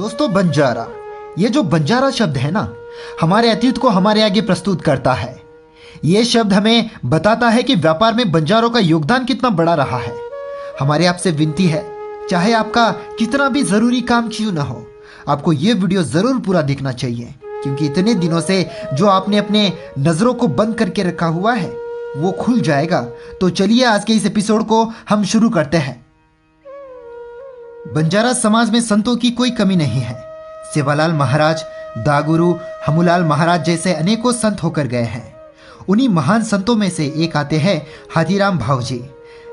दोस्तों, बंजारा, ये जो बंजारा शब्द है ना, हमारे अतीत को हमारे आगे प्रस्तुत करता है। ये शब्द हमें बताता है कि व्यापार में बंजारों का योगदान कितना बड़ा रहा है। हमारे आपसे विनती है, चाहे आपका कितना भी जरूरी काम क्यों ना हो, आपको ये वीडियो जरूर पूरा देखना चाहिए, क्योंकि इतने दिनों से जो आपने अपने नजरों को बंद करके रखा हुआ है वो खुल जाएगा। तो चलिए आज के इस एपिसोड को हम शुरू करते हैं। बंजारा समाज में संतों की कोई कमी नहीं है। सेवालाल महाराज, दागुरु, हमूलाल महाराज जैसे अनेकों संत होकर गए हैं। उन्हीं महान संतों में से एक आते हैं हाथीराम भावजी,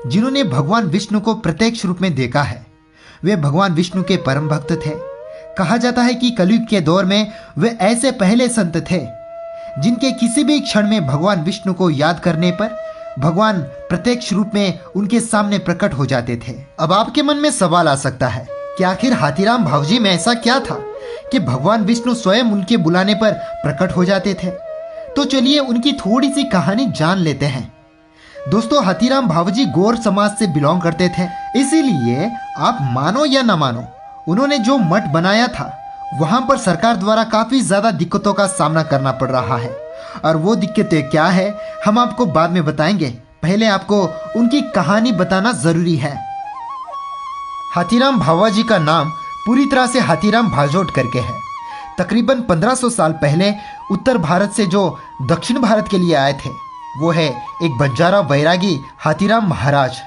जिन्होंने भगवान विष्णु को प्रत्यक्ष रूप में देखा है। वे भगवान विष्णु के परम भक्त थे। कहा जाता है कि कलयुग के दौर में वे ऐसे पहले संत थे जिनके किसी भी क्षण में भगवान विष्णु को याद करने पर भगवान प्रत्यक्ष रूप में उनके सामने प्रकट हो जाते थे। अब आपके मन में सवाल आ सकता है कि आखिर हाथीराम भावजी में ऐसा क्या था कि भगवान विष्णु स्वयं उनके बुलाने पर प्रकट हो जाते थे। तो चलिए उनकी थोड़ी सी कहानी जान लेते हैं। दोस्तों, हाथीराम भावजी गौर समाज से बिलोंग करते थे, इसीलिए आप मानो या ना मानो, उन्होंने जो मठ बनाया था वहां पर सरकार द्वारा काफी ज्यादा दिक्कतों का सामना करना पड़ रहा है। और वो दिक्कतें क्या है हम आपको बाद में बताएंगे। पहले आपको उनकी कहानी बताना जरूरी है। हाथीराम भावाजी का नाम पूरी तरह से हाथीराम भाजोट करके है। तकरीबन 1500 साल पहले उत्तर भारत से जो दक्षिण भारत के लिए आए थे वो है एक बंजारा वैरागी हाथीराम महाराज।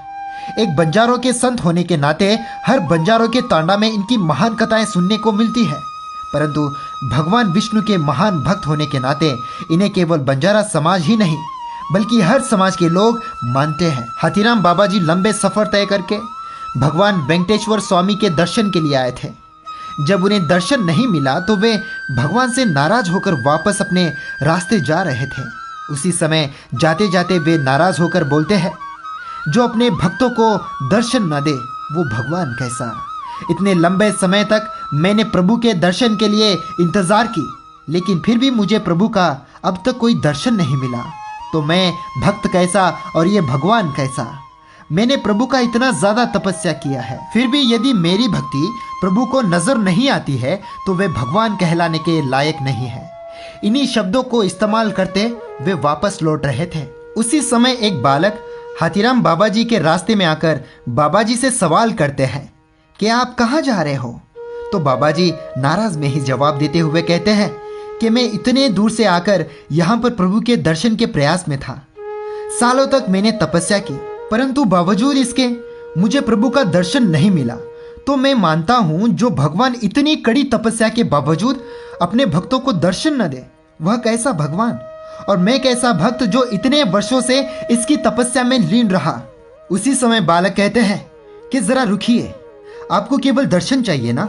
एक बंजारों के संत होने के नाते हर बंजारों के तांडा में इनकी महान कथाएं सुनने को मिलती है, परंतु भगवान विष्णु के महान भक्त होने के नाते इन्हें केवल बंजारा समाज ही नहीं बल्कि हर समाज के लोग मानते हैं। हाथीराम बाबा जी लंबे सफर तय करके भगवान वेंकटेश्वर स्वामी के दर्शन के लिए आए थे। जब उन्हें दर्शन नहीं मिला तो वे भगवान से नाराज होकर वापस अपने रास्ते जा रहे थे। उसी समय जाते जाते वे नाराज होकर बोलते हैं, जो अपने भक्तों को दर्शन न दे वो भगवान कैसा। इतने लंबे समय तक मैंने प्रभु के दर्शन के लिए इंतजार की, लेकिन फिर भी मुझे प्रभु का अब तक कोई दर्शन नहीं मिला, तो मैं भक्त कैसा और ये भगवान कैसा। मैंने प्रभु का इतना ज्यादा तपस्या किया है, फिर भी यदि मेरी भक्ति प्रभु को नजर नहीं आती है तो वे भगवान कहलाने के लायक नहीं है। इन्हीं शब्दों को इस्तेमाल करते वे वापस लौट रहे थे। उसी समय एक बालक हाथीराम बाबा जी के रास्ते में आकर बाबा जी से सवाल करते हैं कि आप कहाँ जा रहे हो। तो बाबा जी नाराज में ही जवाब देते हुए कहते हैं कि मैं इतने दूर से आकर यहाँ पर प्रभु के दर्शन के प्रयास में था। सालों तक मैंने तपस्या की, परंतु बावजूद इसके मुझे प्रभु का दर्शन नहीं मिला। तो मैं मानता हूँ जो भगवान इतनी कड़ी तपस्या के बावजूद अपने भक्तों को दर्शन न दे वह कैसा भगवान, और मैं कैसा भक्त जो इतने वर्षों से इसकी तपस्या में लीन रहा। उसी समय बालक कहते हैं कि जरा रुकिए, आपको केवल दर्शन चाहिए ना।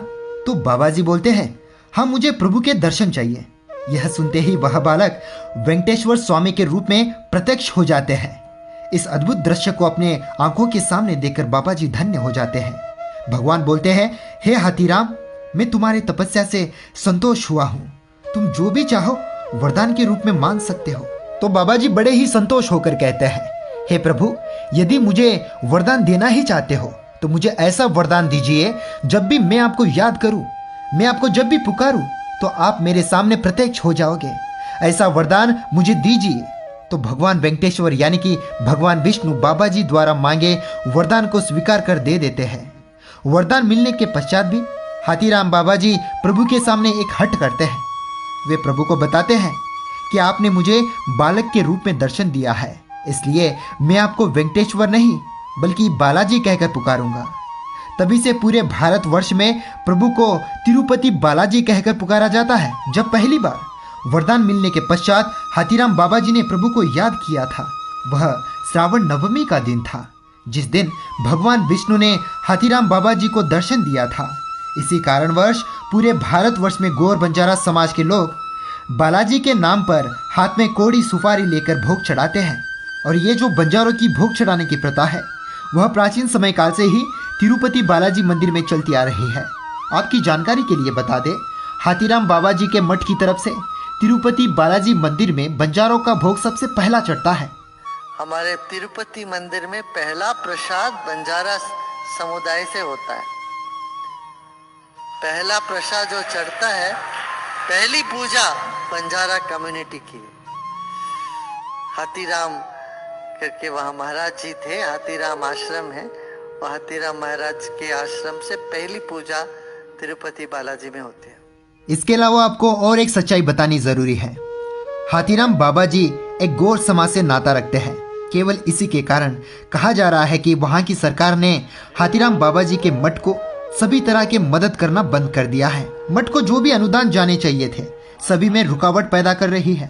तो बाबा जी बोलते हैं, हाँ मुझे प्रभु के दर्शन चाहिए। यह सुनते ही वह बालक वेंकटेश्वर स्वामी के रूप में प्रत्यक्ष हो जाते हैं। इस अद्भुत दृश्य को अपने आंखों के सामने देखकर बाबा जी धन्य हो जाते हैं। भगवान बोलते हैं, हे हाथीराम, मैं तुम्हारी तपस्या से संतोष हुआ हूँ, तुम जो भी चाहो वरदान के रूप में मांग सकते हो। तो बाबा जी बड़े ही संतोष होकर कहते हैं, हे प्रभु, यदि मुझे वरदान देना ही चाहते हो तो मुझे ऐसा वरदान दीजिए जब भी मैं आपको याद करूं, मैं आपको जब भी पुकारूं तो आप मेरे सामने प्रत्यक्ष हो जाओगे। ऐसा वरदान मुझे दीजिए। तो भगवान वेंकटेश्वर यानी कि भगवान विष्णु बाबा जी द्वारा मांगे वरदान को स्वीकार कर दे देते हैं। वरदान मिलने के पश्चात भी हाथीराम बाबा जी प्रभु के सामने एक हट करते हैं। वे प्रभु को बताते हैं कि आपने मुझे बालक के रूप में दर्शन दिया है, इसलिए मैं आपको वेंकटेश्वर नहीं बल्कि बालाजी कहकर पुकारूंगा। तभी से पूरे भारतवर्ष में प्रभु को तिरुपति बालाजी कहकर पुकारा जाता है। जब पहली बार वरदान मिलने के पश्चात हाथीराम बाबा जी ने प्रभु को याद किया था, वह श्रावण नवमी का दिन था, जिस दिन भगवान विष्णु ने हाथीराम बाबा जी को दर्शन दिया था। इसी कारणवश पूरे भारतवर्ष में गौर बंजारा समाज के लोग बालाजी के नाम पर हाथ में कोड़ी सुपारी लेकर भोग चढ़ाते हैं। और ये जो बंजारों की भोग चढ़ाने की प्रथा है वह प्राचीन समय काल से ही तिरुपति बालाजी मंदिर में चलती आ रही है। आपकी जानकारी के लिए बता दें, हाथीराम बाबा जी के मठ की तरफ से तिरुपति बालाजी मंदिर में बंजारों का भोग सबसे पहला चढ़ता है। हमारे तिरुपति मंदिर में पहला प्रसाद बंजारा समुदाय से होता है। पहला प्रसाद जो चढ़ता है, पहली पूजा बंजारा कम्युनिटी की। हाथीराम करके वहाँ महाराज जी थे, हाथीराम आश्रम है, और हाथीराम महाराज के आश्रम से पहली पूजा तिरुपति बालाजी में होती है। इसके अलावा आपको और एक सच्चाई बतानी जरूरी है। हाथीराम बाबा जी एक गौर समाज से नाता रखते हैं। केवल इसी के कारण कहा जा रहा है कि वहाँ की सरकार ने हाथीराम बाबा जी के मठ को सभी तरह के मदद करना बंद कर दिया है। मठ को जो भी अनुदान जाने चाहिए थे, सभी में रुकावट पैदा कर रही है।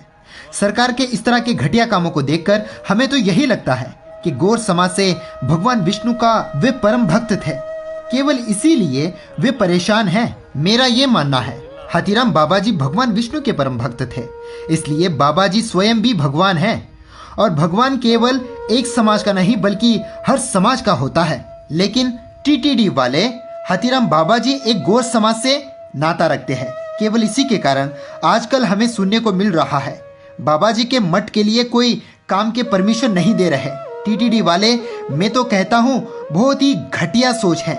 सरकार के इस तरह के घटिया कामों को देखकर हमें तो यही लगता है कि गौर समाज से भगवान विष्णु का वे परम भक्त थे, केवल इसीलिए वे परेशान हैं। मेरा ये मानना है, हाथीराम बाबा जी भगवान विष्णु के परम भक्त थे, इसलिए बाबा जी स्वयं भी भगवान हैं। और भगवान केवल एक समाज का नहीं बल्कि हर समाज का होता है। लेकिन टीटीडी वाले हाथीराम बाबा जी एक गौर समाज से नाता रखते हैं। केवल इसी के कारण आजकल हमें सुनने को मिल रहा है बाबा जी के मठ के लिए कोई काम के परमिशन नहीं दे रहे। टीटीडी वाले, मैं तो कहता हूँ, बहुत ही घटिया सोच है।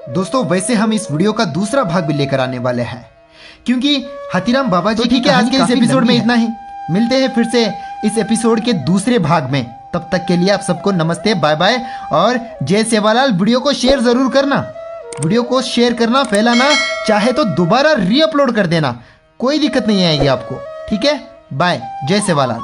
दोस्तों, वैसे हम इस वीडियो का दूसरा भाग भी लेकर आने वाले हैं, क्योंकि हाथीराम बाबा जी। ठीक है, आज के इस एपिसोड में इतना ही। मिलते हैं फिर से इस एपिसोड के दूसरे भाग में। तब तक के लिए आप सबको नमस्ते, बाय बाय और जय सेवालाल। वीडियो को शेयर जरूर करना, वीडियो को शेयर करना, फैलाना, चाहे तो दोबारा रीअपलोड कर देना, कोई दिक्कत नहीं आएगी आपको। ठीक है, बाय, जय सेवालाल।